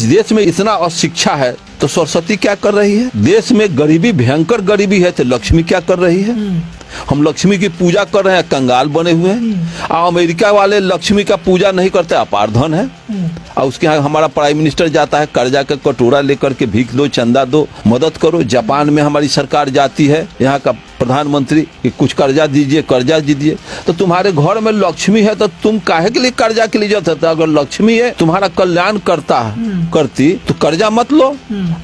देश में इतना अशिक्षा है तो सरस्वती क्या कर रही है? देश में गरीबी, भयंकर गरीबी है तो लक्ष्मी क्या कर रही है? हम लक्ष्मी की पूजा कर रहे हैं, कंगाल बने हुए हैं। अमेरिका वाले लक्ष्मी का पूजा नहीं करते, अपार धन है। और उसके यहाँ हमारा प्राइम मिनिस्टर जाता है कर्जा का कटोरा लेकर के, भीख दो, चंदा दो, मदद करो। जापान में हमारी सरकार जाती है, यहाँ का प्रधानमंत्री कि कुछ कर्जा दीजिए, कर्जा दीजिए। तो तुम्हारे घर में लक्ष्मी है तो तुम काहे के लिए कर्जा के लिए जाते? अगर लक्ष्मी है तुम्हारा कल्याण करती तो कर्जा मत लो।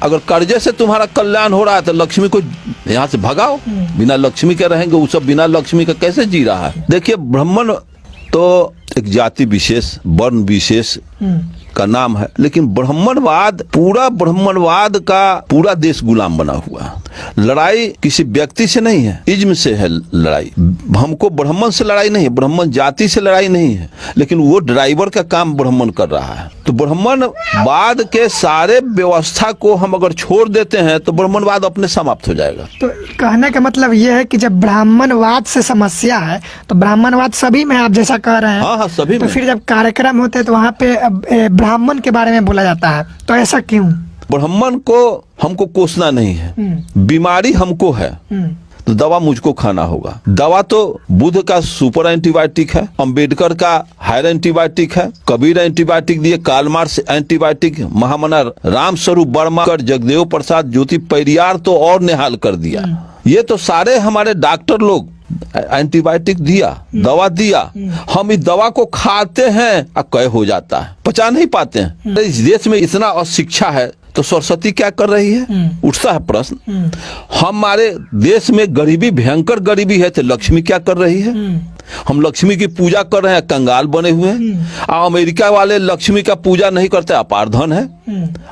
अगर कर्जे से तुम्हारा कल्याण हो रहा है तो लक्ष्मी को यहाँ से भगाओ। बिना लक्ष्मी के रहेंगे, वो सब बिना लक्ष्मी का कैसे जी रहा है? देखिए, ब्राह्मण तो एक जाति विशेष, वर्ण विशेष का नाम है, लेकिन ब्राह्मणवाद, पूरा ब्राह्मणवाद का पूरा देश गुलाम बना हुआ। लड़ाई किसी व्यक्ति से नहीं है, इज्म से है लड़ाई। हमको ब्राह्मण से लड़ाई नहीं है, ब्राह्मण जाति से लड़ाई नहीं है, लेकिन वो ड्राइवर का काम ब्राह्मण कर रहा है। तो ब्राह्मणवाद के सारे व्यवस्था को हम अगर छोड़ देते हैं तो ब्राह्मणवाद अपने समाप्त हो जाएगा। तो कहने का मतलब ये है कि जब ब्राह्मणवाद से समस्या है तो ब्राह्मणवाद सभी में, आप जैसा कह रहे हैं। हाँ, सभी तो में। फिर जब कार्यक्रम होते हैं तो वहाँ पे ब्राह्मण के बारे में बोला जाता है, तो ऐसा क्यों? ब्राह्मण को हमको कोसना नहीं है, बीमारी हमको है तो दवा मुझको खाना होगा। दवा तो बुद्ध का सुपर एंटीबायोटिक है, अंबेडकर का हायर एंटीबायोटिक है, कबीर एंटीबायोटिक दिए, कार्ल मार्क्स एंटीबायोटिक, महामना राम स्वरूप वर्मा, जगदेव प्रसाद, ज्योति परियार तो और निहाल कर दिया। ये तो सारे हमारे डॉक्टर लोग एंटीबायोटिक दिया, दवा दिया। हम इस दवा को खाते हैं और कह हो जाता है, पचा नहीं पाते हैं। इस देश में इतना अशिक्षा है तो सरस्वती क्या कर रही है? उठता है प्रश्न। हमारे देश में गरीबी, भयंकर गरीबी है तो लक्ष्मी क्या कर रही है? हम लक्ष्मी की पूजा कर रहे हैं, कंगाल बने हुए हैं। अमेरिका वाले लक्ष्मी का पूजा नहीं करते, अपार धन है।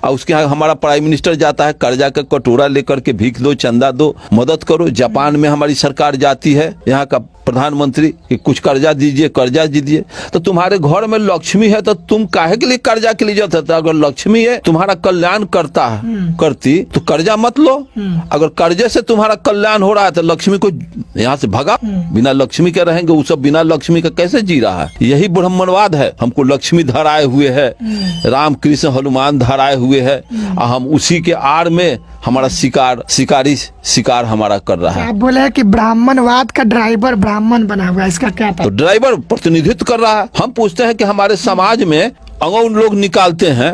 और उसके यहाँ हमारा प्राइम मिनिस्टर जाता है कर्जा का कटोरा लेकर के, भीख दो, चंदा दो, मदद करो। जापान में हमारी सरकार जाती है, यहाँ का प्रधानमंत्री कि कुछ कर्जा दीजिए, कर्जा दीजिए। तो तुम्हारे घर में लक्ष्मी है तो तुम काहे के लिए कर्जा के लिए जाते? अगर लक्ष्मी है तुम्हारा कल्याण करती तो कर्जा मत लो। अगर कर्जे से तुम्हारा कल्याण हो रहा है तो लक्ष्मी को यहाँ से भगाओ। बिना लक्ष्मी के रहेंगे, वो सब बिना लक्ष्मी का कैसे जी रहा है? यही ब्राह्मणवाद है। हमको लक्ष्मी धराए हुए है, राम कृष्ण हनुमान धराए हुए है, और हम उसी के आड़ में हमारा शिकार हमारा कर रहा है। आप बोले हैं कि ब्राह्मणवाद का ड्राइवर ब्राह्मण बना हुआ है, इसका क्या था? तो ड्राइवर प्रतिनिधित्व कर रहा है। हम पूछते हैं कि हमारे समाज में अंगौ लोग निकालते हैं,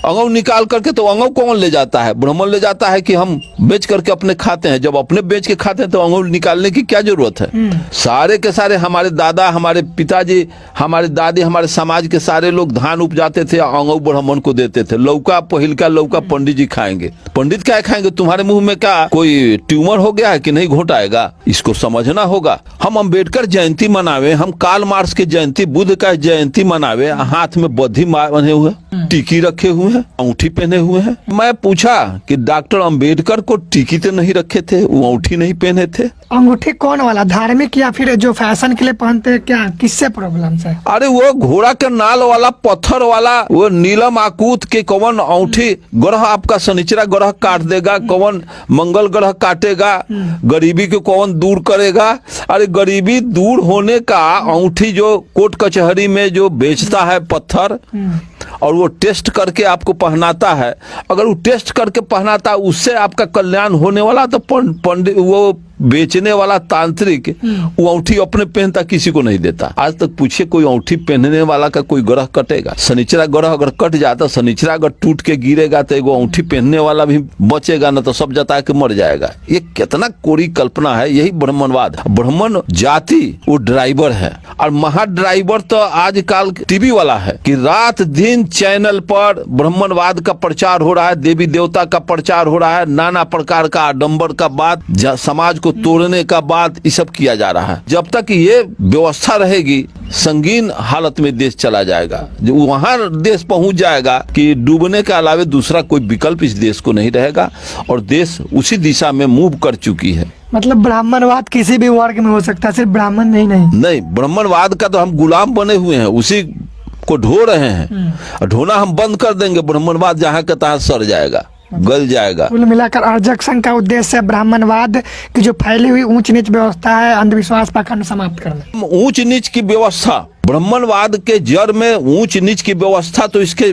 अंगौ निकाल करके तो अंगौ कौन ले जाता है? ब्राह्मण ले जाता है कि हम बेच करके अपने खाते हैं। जब अपने बेच के खाते हैं तो अंगौ निकालने की क्या जरूरत है? सारे के सारे हमारे दादा, हमारे पिताजी, हमारे दादी, हमारे समाज के सारे लोग धान उपजाते थे, अंगौ ब्राह्मण को देते थे। लौका, पहिलका लौका पंडित जी खाएंगे। पंडित क्या खाएंगे? तुम्हारे मुंह में क्या कोई ट्यूमर हो गया है कि नहीं घोटाएगा? इसको समझना होगा। हम अंबेडकर जयंती मनावे, हम कार्ल मार्क्स की जयंती, बुद्ध का जयंती मनावे, हाथ में बंधे हुए, टीकी रखे हुए हैं, अंगूठी पहने हुए हैं। मैं पूछा कि डॉक्टर अंबेडकर को टीकी तो नहीं रखे थे, वो अंगूठी नहीं पहने थे? अंगूठी कौन वाला, धार्मिक या फिर जो फैशन के लिए पहनते हैं? क्या किससे प्रॉब्लम है? अरे वो घोड़ा के नाल वाला, पत्थर वाला, वो नीलम आकूत के कौन अंगूठी? ग्रह आपका शनिचरा ग्रह काट देगा, कौन मंगल ग्रह काटेगा, गरीबी को कौन दूर करेगा? अरे गरीबी दूर होने का अंगूठी जो कोर्ट कचहरी में जो बेचता है पत्थर, और वो टेस्ट करके आपको पहनाता है, अगर वो टेस्ट करके पहनाता है उससे आपका कल्याण होने वाला, तो पंडित, वो बेचने वाला तांत्रिक वो अंगूठी अपने पहनता, किसी को नहीं देता। आज तक पूछिए कोई अंगूठी पहनने वाला का कोई ग्रह कटेगा? शनिचरा ग्रह अगर कट जाता, शनिचरा अगर टूट के गिरेगा तो एगो अंगूठी पहनने वाला भी बचेगा ना, तो सब जता के मर जाएगा। ये कितना कोरी कल्पना है। यही ब्राह्मणवाद। ब्राह्मण जाति वो ड्राइवर है, और महा ड्राइवर तो आजकल टीवी वाला है कि रात दिन चैनल पर ब्राह्मणवाद का प्रचार हो रहा है, देवी देवता का प्रचार हो रहा है, नाना प्रकार का आडंबर का बात, समाज को तोड़ने का बात, ये सब किया जा रहा है। जब तक ये व्यवस्था रहेगी, संगीन हालत में देश चला जाएगा। जो वहां देश पहुंच जाएगा कि डूबने के अलावा दूसरा कोई विकल्प इस देश को नहीं रहेगा, और देश उसी दिशा में मूव कर चुकी है। मतलब ब्राह्मणवाद किसी भी वर्ग में हो सकता है, सिर्फ ब्राह्मण नहीं। ब्राह्मणवाद का तो हम गुलाम बने हुए हैं, उसी को ढो रहे हैं। ढोना हम बंद कर देंगे, ब्राह्मणवाद जहाँ का तहाँ सड़ जाएगा, गल जाएगा। कुल मिलाकर अर्जक संघ का उद्देश्य ब्राह्मणवाद की जो फैली हुई ऊंच नीच व्यवस्था है, अंधविश्वास पाखंड समाप्त करना। ऊंच नीच की व्यवस्था, ब्राह्मणवाद के जड़ में ऊंच नीच की व्यवस्था तो इसके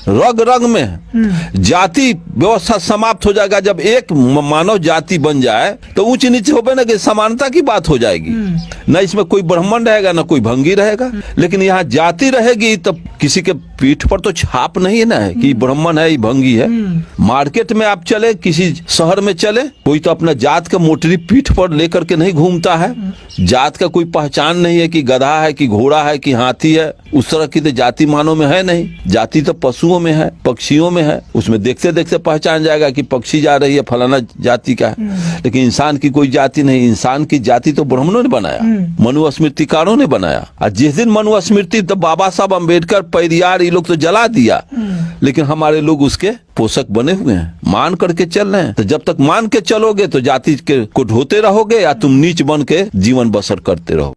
रग रग में है। जाति व्यवस्था समाप्त हो जाएगा जब एक मानव जाति बन जाए, तो ऊंच नीचे होवे ना कि समानता की बात हो जाएगी। न इसमें कोई ब्राह्मण रहेगा न कोई भंगी रहेगा। लेकिन यहाँ जाति रहेगी तब किसी के पीठ पर तो छाप नहीं है ना है कि ब्राह्मण है, ये भंगी है। मार्केट में आप चले, किसी शहर में चले, कोई तो अपना जात का मोटरी पीठ पर लेकर के नहीं घूमता है। जात का कोई पहचान नहीं है कि गधा है कि घोड़ा है कि हाथी है। उस तरह की तो जाति मानव में है नहीं। जाति तो पशुओं में है, पक्षियों में है। उसमें देखते देखते पहचान जाएगा कि पक्षी जा रही है फलाना जाति का है। लेकिन इंसान की कोई जाति नहीं। इंसान की जाति तो ब्राह्मणों ने बनाया, मनुस्मृतिकारों ने बनाया। और जिस दिन मनुस्मृति तो बाबा साहब अम्बेडकर, पेरियार, ये लोग तो जला दिया, लेकिन हमारे लोग उसके पोषक बने हुए हैं, मान करके चल रहे हैं। तो जब तक मान के चलोगे तो जाति के को ढोते रहोगे या तुम नीच बन के जीवन बसर करते रहो।